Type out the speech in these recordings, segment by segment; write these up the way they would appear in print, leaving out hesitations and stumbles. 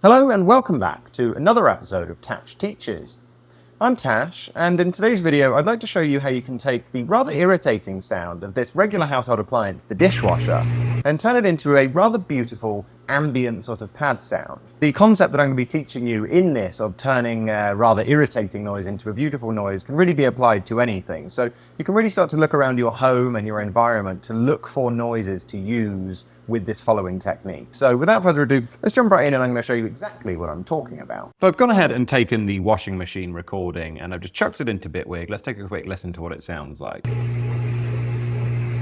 Hello and welcome back to another episode of Tash Teaches. I'm Tash, and in today's video I'd like to show you how you can take the rather irritating sound of this regular household appliance, the dishwasher, and turn it into a rather beautiful ambient sort of pad sound. The concept that I'm going to be teaching you in this of turning rather irritating noise into a beautiful noise can really be applied to anything. So you can really start to look around your home and your environment to look for noises to use with this following technique. So without further ado, let's jump right in and I'm going to show you exactly what I'm talking about. So I've gone ahead and taken the washing machine recording and I've just chucked it into Bitwig. Let's take a quick listen to what it sounds like.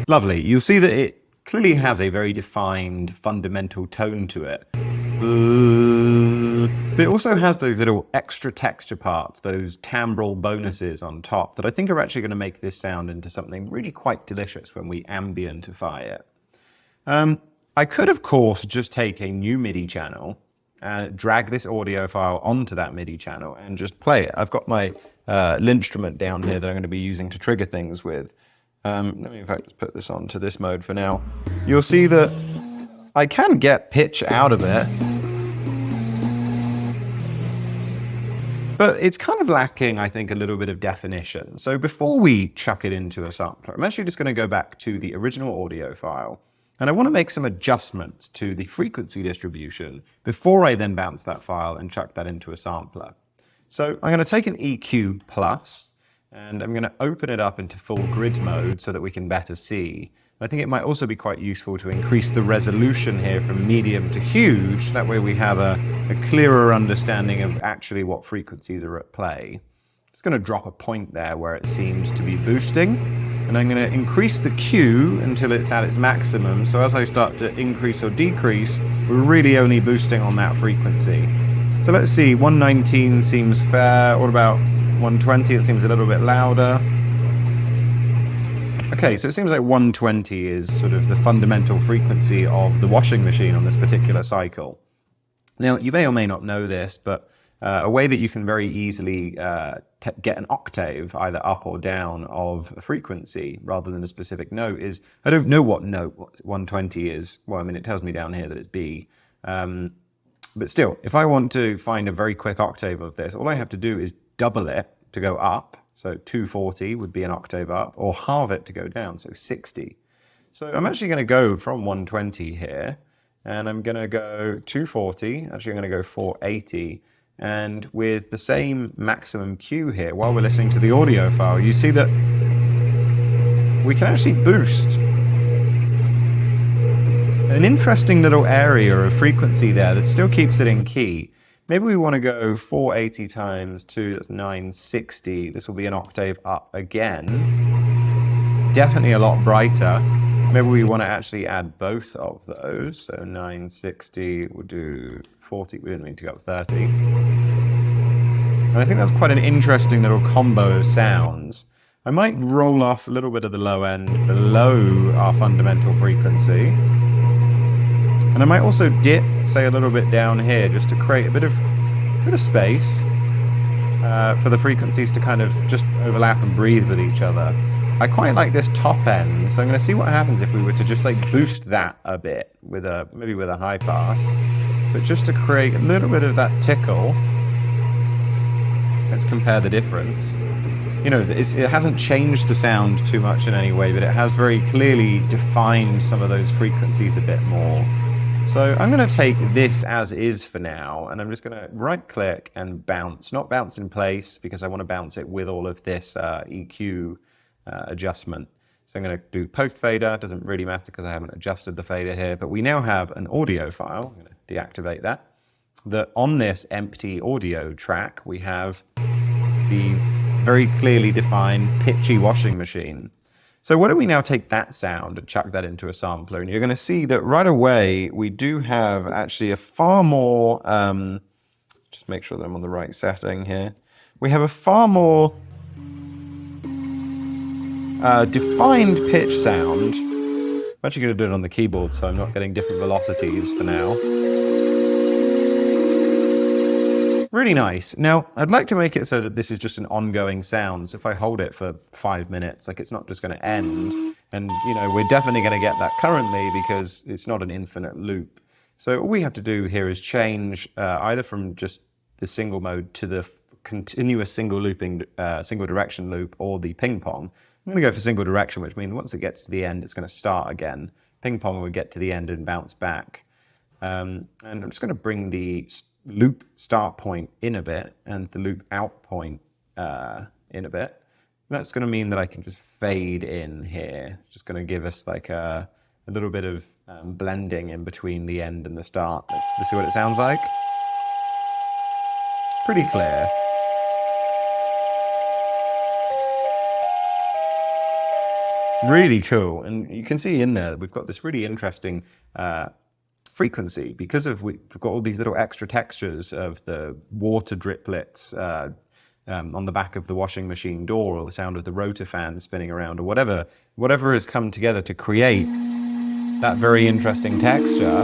Lovely. You'll see that it clearly has a very defined fundamental tone to it. But it also has those little extra texture parts, those timbral bonuses on top that I think are actually going to make this sound into something really quite delicious when we ambientify it. I could, of course, just take a new MIDI channel, drag this audio file onto that MIDI channel and just play it. I've got my instrument down here that I'm going to be using to trigger things with. Let me in fact just put this on to this mode for now. You'll see that I can get pitch out of it, but it's kind of lacking, I think, a little bit of definition. So before we chuck it into a sampler, I'm actually just going to go back to the original audio file, and I want to make some adjustments to the frequency distribution before I then bounce that file and chuck that into a sampler. So I'm going to take an EQ plus, and I'm going to open it up into full grid mode so that we can better see. I think it might also be quite useful to increase the resolution here from medium to huge. That way we have a clearer understanding of actually what frequencies are at play. It's going to drop a point there where it seems to be boosting. And I'm going to increase the Q until it's at its maximum. So as I start to increase or decrease, we're really only boosting on that frequency. So let's see, 119 seems fair. What about 120? It seems a little bit louder. Okay, so it seems like 120 is sort of the fundamental frequency of the washing machine on this particular cycle. Now, you may or may not know this, but a way that you can very easily get an octave, either up or down, of a frequency rather than a specific note is, I don't know what note 120 is. Well, I mean, it tells me down here that it's B. But still, if I want to find a very quick octave of this, all I have to do is double it to go up. So 240 would be an octave up, or halve it to go down, so 60. So I'm actually going to go from 120 here, and I'm going to go 240. Actually, I'm going to go 480. And with the same maximum Q here, while we're listening to the audio file, you see that we can actually boost an interesting little area of frequency there that still keeps it in key. Maybe we want to go 480 times 2, that's 960. This will be an octave up again. Definitely a lot brighter. Maybe we want to actually add both of those. So 960, we'll do 40, we don't need to go up 30. And I think that's quite an interesting little combo of sounds. I might roll off a little bit of the low end below our fundamental frequency. And I might also dip, say, a little bit down here just to create a bit of space for the frequencies to kind of just overlap and breathe with each other. I quite like this top end, so I'm going to see what happens if we were to just like boost that a bit with maybe with a high pass, but just to create a little bit of that tickle. Let's compare the difference. You know, it hasn't changed the sound too much in any way, but it has very clearly defined some of those frequencies a bit more. So I'm going to take this as is for now, and I'm just going to right click and bounce, not bounce in place because I want to bounce it with all of this EQ adjustment. So I'm going to do post fader. Doesn't really matter because I haven't adjusted the fader here, but we now have an audio file. I'm going to deactivate that. That on this empty audio track, we have the very clearly defined pitchy washing machine. So why don't we now take that sound and chuck that into a sampler, and you're going to see that right away we do have actually a far more, just make sure that I'm on the right setting here, we have a far more defined pitch sound. I'm actually going to do it on the keyboard so I'm not getting different velocities for now. Really nice. Now, I'd like to make it so that this is just an ongoing sound. So if I hold it for 5 minutes, like it's not just going to end. And, you know, we're definitely going to get that currently because it's not an infinite loop. So all we have to do here is change either from just the single mode to the continuous single looping, single direction loop, or the ping pong. I'm going to go for single direction, which means once it gets to the end, it's going to start again. Ping pong will get to the end and bounce back. And I'm just going to bring the loop start point in a bit and the loop out point in a bit. That's going to mean that I can just fade in here. It's just going to give us like a little bit of blending in between the end and the start. Let's see what it sounds like. Pretty clear. Really cool. And you can see in there that we've got this really interesting frequency because we've got all these little extra textures of the water driplets on the back of the washing machine door, or the sound of the rotor fan spinning around, or whatever has come together to create that very interesting texture.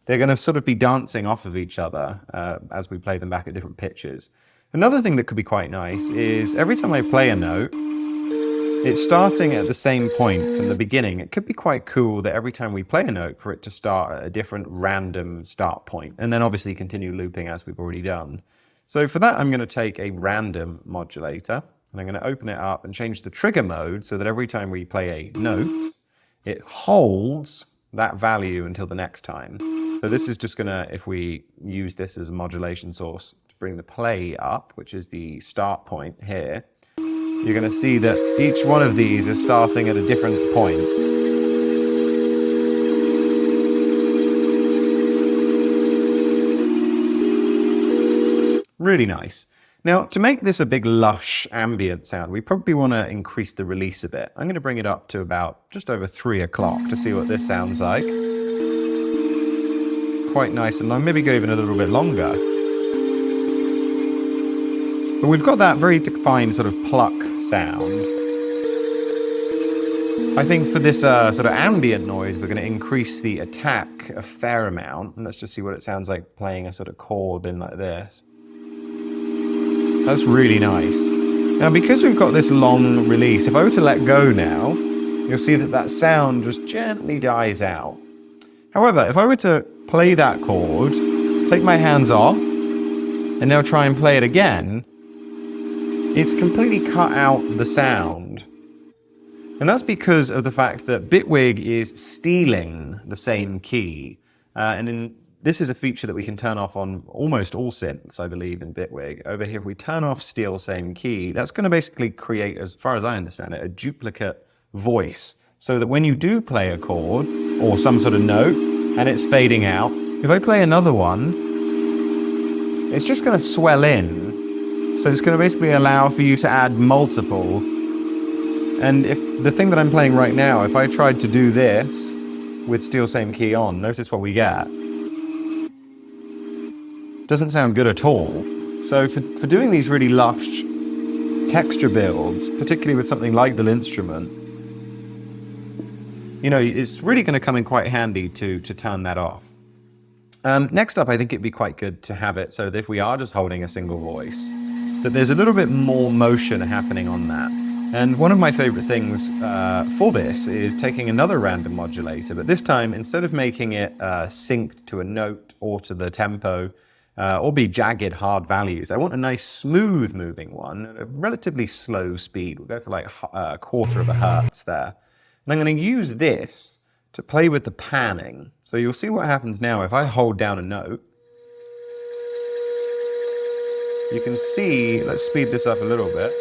They're going to sort of be dancing off of each other as we play them back at different pitches. Another thing that could be quite nice is every time I play a note, it's starting at the same point from the beginning. It could be quite cool that every time we play a note for it to start at a different random start point, and then obviously continue looping as we've already done. So for that, I'm going to take a random modulator, and I'm going to open it up and change the trigger mode so that every time we play a note, it holds that value until the next time. So this is just going to, if we use this as a modulation source to bring the play up, which is the start point here, you're going to see that each one of these is starting at a different point. Really nice. Now, to make this a big lush ambient sound, we probably want to increase the release a bit. I'm going to bring it up to about just over 3 o'clock to see what this sounds like. Quite nice, and I'll maybe go even a little bit longer. But we've got that very defined sort of pluck sound. I think for this sort of ambient noise, we're going to increase the attack a fair amount. And let's just see what it sounds like playing a sort of chord in like this. That's really nice. Now, because we've got this long release, if I were to let go now, you'll see that that sound just gently dies out. However, if I were to play that chord, take my hands off, and now try and play it again, it's completely cut out the sound. And that's because of the fact that Bitwig is stealing the same key. This is a feature that we can turn off on almost all synths, I believe, in Bitwig. Over here, if we turn off steal same key, that's going to basically create, as far as I understand it, a duplicate voice. So that when you do play a chord or some sort of note and it's fading out, if I play another one, it's just going to swell in. So it's going to basically allow for you to add multiple. And if the thing that I'm playing right now, if I tried to do this with steal same key on, notice what we get. Doesn't sound good at all. So for doing these really lush texture builds, particularly with something like the instrument, you know, it's really going to come in quite handy to turn that off. Next up, I think it'd be quite good to have it so that if we are just holding a single voice, that there's a little bit more motion happening on that. And one of my favorite things for this is taking another random modulator, but this time, instead of making it synced to a note or to the tempo, or be jagged, hard values, I want a nice, smooth moving one at a relatively slow speed. We'll go for like a quarter of a hertz there. And I'm going to use this to play with the panning. So you'll see what happens now if I hold down a note. You can see, let's speed this up a little bit.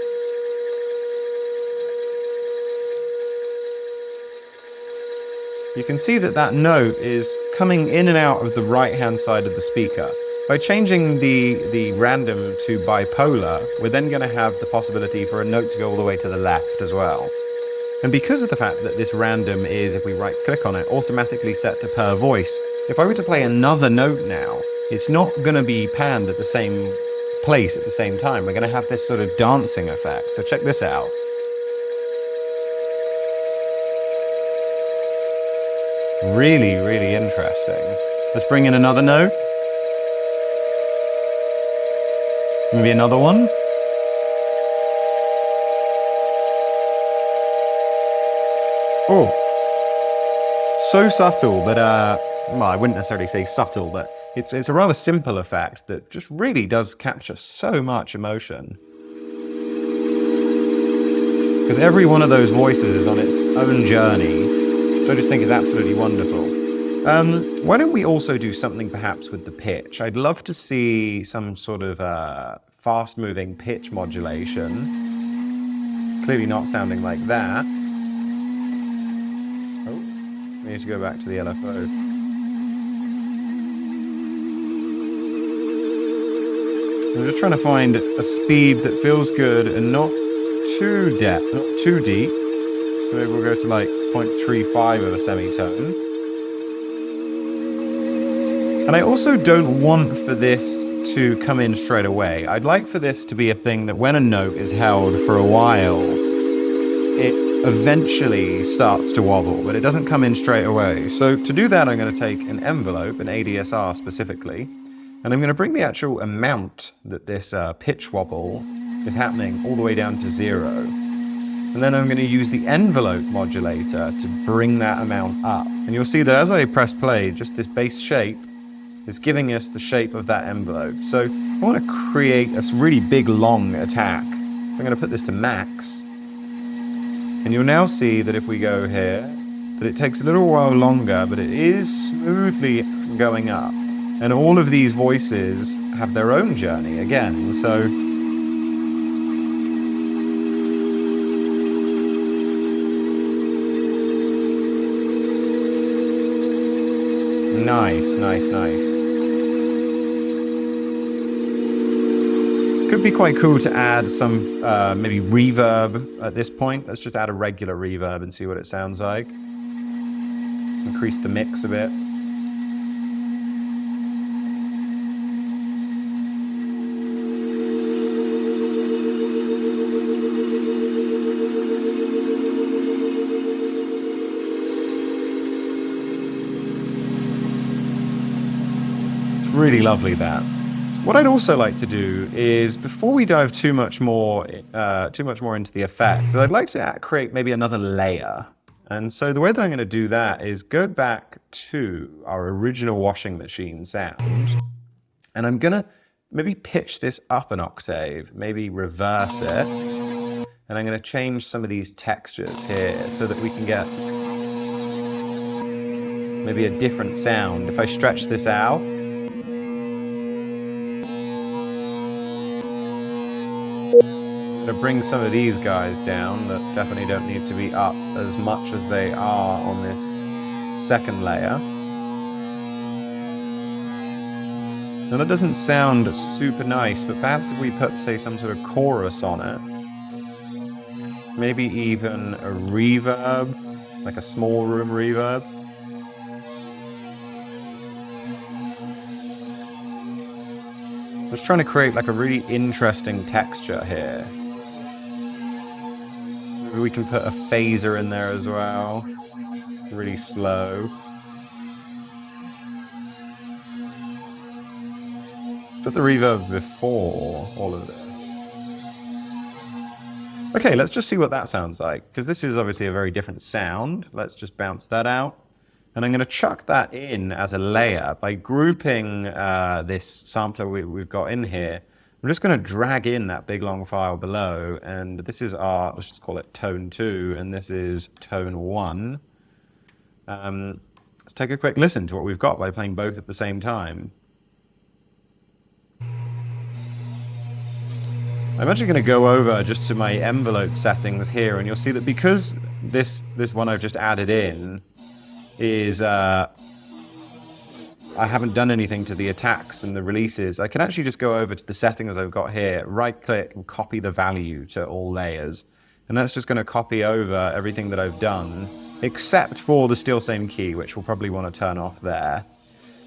You can see that that note is coming in and out of the right-hand side of the speaker. By changing the random to bipolar, we're then going to have the possibility for a note to go all the way to the left as well. And because of the fact that this random is, if we right-click on it, automatically set to per voice, if I were to play another note now, it's not going to be panned at the same place at the same time. We're going to have this sort of dancing effect. So check this out. Really, really interesting. Let's bring in another note. Maybe another one. Oh, so subtle, but well, I wouldn't necessarily say subtle, but it's a rather simple effect that just really does capture so much emotion. Because every one of those voices is on its own journey, which I just think is absolutely wonderful. Why don't we also do something perhaps with the pitch? I'd love to see some sort of fast-moving pitch modulation. Clearly not sounding like that. Oh, we need to go back to the LFO. I'm just trying to find a speed that feels good and not too deep. So maybe we'll go to like 0.35 of a semitone. And I also don't want for this to come in straight away. I'd like for this to be a thing that when a note is held for a while, it eventually starts to wobble, but it doesn't come in straight away. So to do that, I'm going to take an envelope, an ADSR specifically, and I'm going to bring the actual amount that this pitch wobble is happening all the way down to 0. And then I'm going to use the envelope modulator to bring that amount up. And you'll see that as I press play, just this bass shape is giving us the shape of that envelope. So I want to create a really big, long attack. I'm going to put this to max. And you'll now see that if we go here, that it takes a little while longer, but it is smoothly going up. And all of these voices have their own journey again. So nice. Could be quite cool to add some maybe reverb at this point. Let's just add a regular reverb and see what it sounds like. Increase the mix a bit. It's really lovely, that. What I'd also like to do is, before we dive too much more into the effects, I'd like to create maybe another layer. And so the way that I'm going to do that is go back to our original washing machine sound, and I'm going to maybe pitch this up an octave, maybe reverse it, and I'm going to change some of these textures here so that we can get maybe a different sound. If I stretch this out, to bring some of these guys down that definitely don't need to be up as much as they are on this second layer. Now that doesn't sound super nice, but perhaps if we put, say, some sort of chorus on it, maybe even a reverb, like a small room reverb. I'm just trying to create like a really interesting texture here. Maybe we can put a phaser in there as well. Really slow. Put the reverb before all of this. Okay, let's just see what that sounds like, because this is obviously a very different sound. Let's just bounce that out. And I'm going to chuck that in as a layer by grouping this sampler we've got in here. I'm just going to drag in that big long file below, and this is our, let's just call it tone 2, and this is tone 1. Let's take a quick listen to what we've got by playing both at the same time. I'm actually going to go over just to my envelope settings here, and you'll see that because this one I've just added in is I haven't done anything to the attacks and the releases, I can actually just go over to the settings I've got here, right click and copy the value to all layers. And that's just going to copy over everything that I've done, except for the still same key, which we'll probably want to turn off there.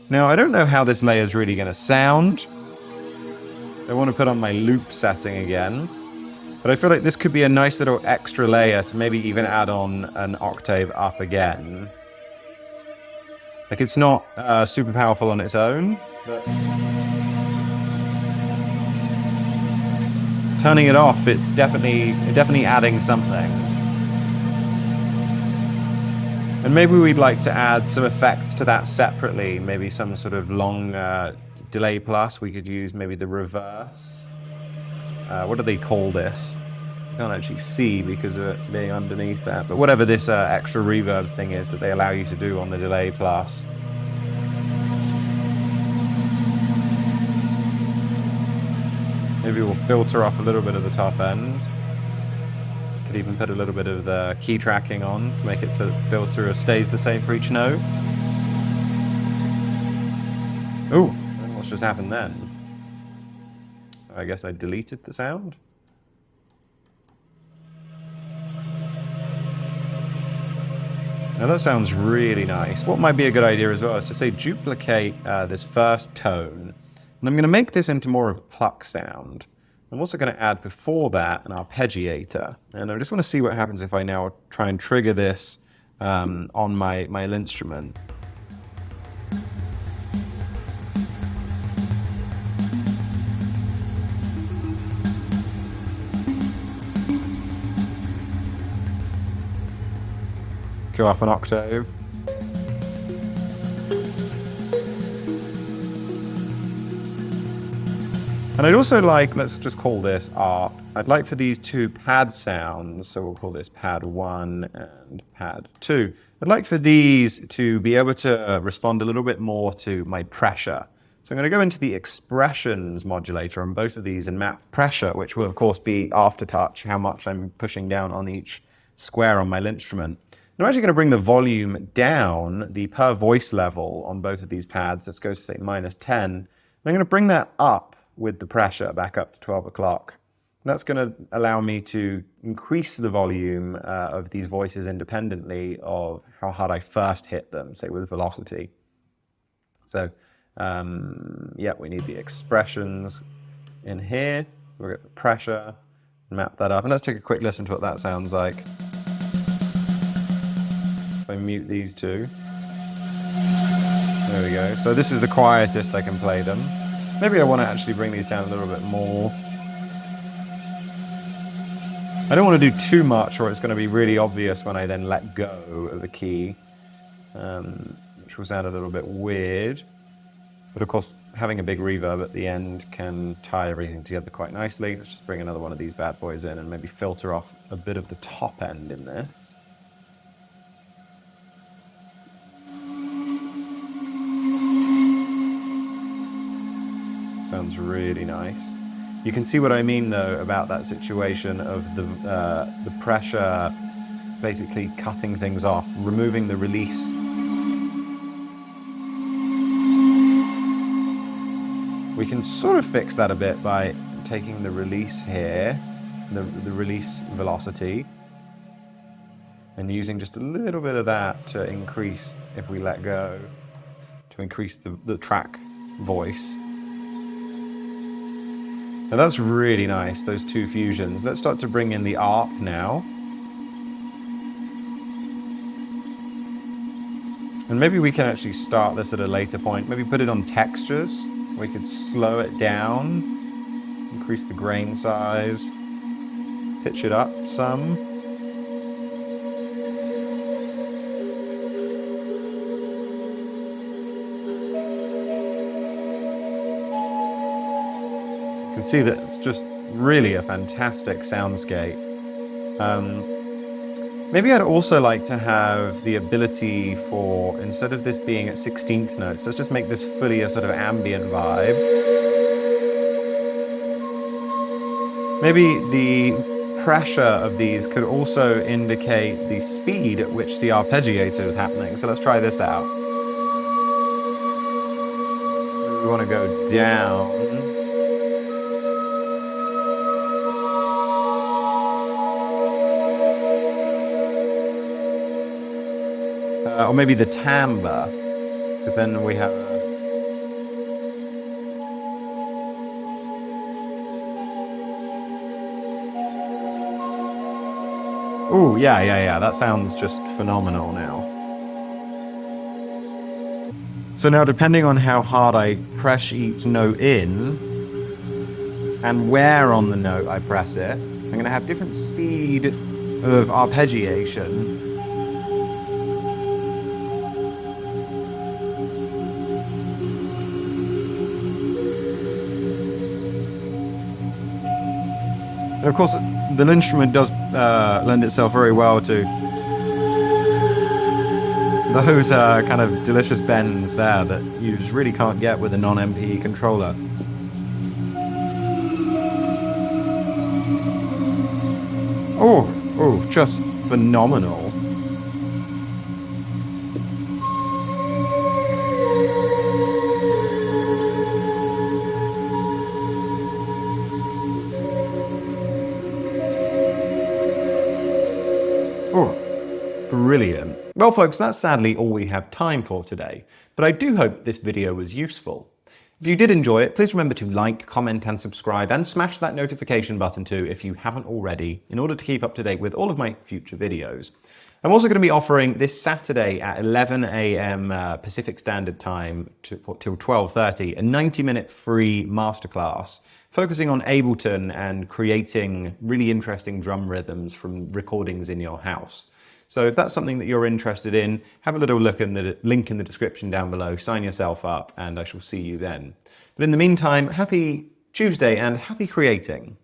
Now, I don't know how this layer is really going to sound. I want to put on my loop setting again. But I feel like this could be a nice little extra layer to maybe even add on an octave up again. Like, it's not super powerful on its own, but turning it off, it's definitely adding something. And maybe we'd like to add some effects to that separately, maybe some sort of long delay plus. We could use maybe the reverse. What do they call this? I can't actually see because of it being underneath that, but whatever this extra reverb thing is that they allow you to do on the delay plus. Maybe we'll filter off a little bit of the top end. Could even put a little bit of the key tracking on to make it so that the filter stays the same for each note. Oh, what's just happened then? I guess I deleted the sound. Now that sounds really nice. What might be a good idea as well is to say duplicate this first tone. And I'm going to make this into more of a pluck sound. I'm also going to add before that an arpeggiator. And I just want to see what happens if I now try and trigger this on my instrument. Go off an octave. And I'd also like, let's just call this ARP. I'd like for these two pad sounds, so we'll call this pad 1 and pad 2. I'd like for these to be able to respond a little bit more to my pressure. So I'm going to go into the expressions modulator on both of these and map pressure, which will of course be aftertouch, how much I'm pushing down on each square on my instrument. I'm actually going to bring the volume down, the per voice level on both of these pads. Let's go to say -10. And I'm going to bring that up with the pressure back up to 12 o'clock. That's going to allow me to increase the volume of these voices independently of how hard I first hit them, say with velocity. So, yeah, we need the expressions in here. We'll get the pressure, map that up. And let's take a quick listen to what that sounds like. If I mute these two. There we go. So this is the quietest I can play them. Maybe I want to actually bring these down a little bit more. I don't want to do too much or it's going to be really obvious when I then let go of the key, which will sound a little bit weird. But of course, having a big reverb at the end can tie everything together quite nicely. Let's just bring another one of these bad boys in and maybe filter off a bit of the top end in this. Sounds really nice. You can see what I mean though about that situation of the pressure basically cutting things off, removing the release. We can sort of fix that a bit by taking the release here, the release velocity, and using just a little bit of that to increase, if we let go, to increase the track voice. Now that's really nice, those two fusions. Let's start to bring in the ARP now. And maybe we can actually start this at a later point. Maybe put it on textures. We could slow it down, increase the grain size, pitch it up some. You can see that it's just really a fantastic soundscape. Maybe I'd also like to have the ability for, instead of this being at 16th notes, let's just make this fully a sort of ambient vibe. Maybe the pressure of these could also indicate the speed at which the arpeggiator is happening. So let's try this out. We want to go down. Or maybe the timbre, because then we have Ooh, yeah, that sounds just phenomenal now. So now, depending on how hard I press each note in, and where on the note I press it, I'm going to have different speed of arpeggiation. And of course, the instrument does lend itself very well to those kind of delicious bends there that you just really can't get with a non-MPE controller. Oh, just phenomenal. Oh, brilliant. Well, folks, that's sadly all we have time for today, but I do hope this video was useful. If you did enjoy it, please remember to like, comment, and subscribe, and smash that notification button too if you haven't already, in order to keep up to date with all of my future videos. I'm also going to be offering this Saturday at 11 AM Pacific Standard Time till 12:30 a 90-minute free masterclass focusing on Ableton and creating really interesting drum rhythms from recordings in your house. So if that's something that you're interested in, have a little look in the link in the description down below, sign yourself up, and I shall see you then. But in the meantime, happy Tuesday and happy creating.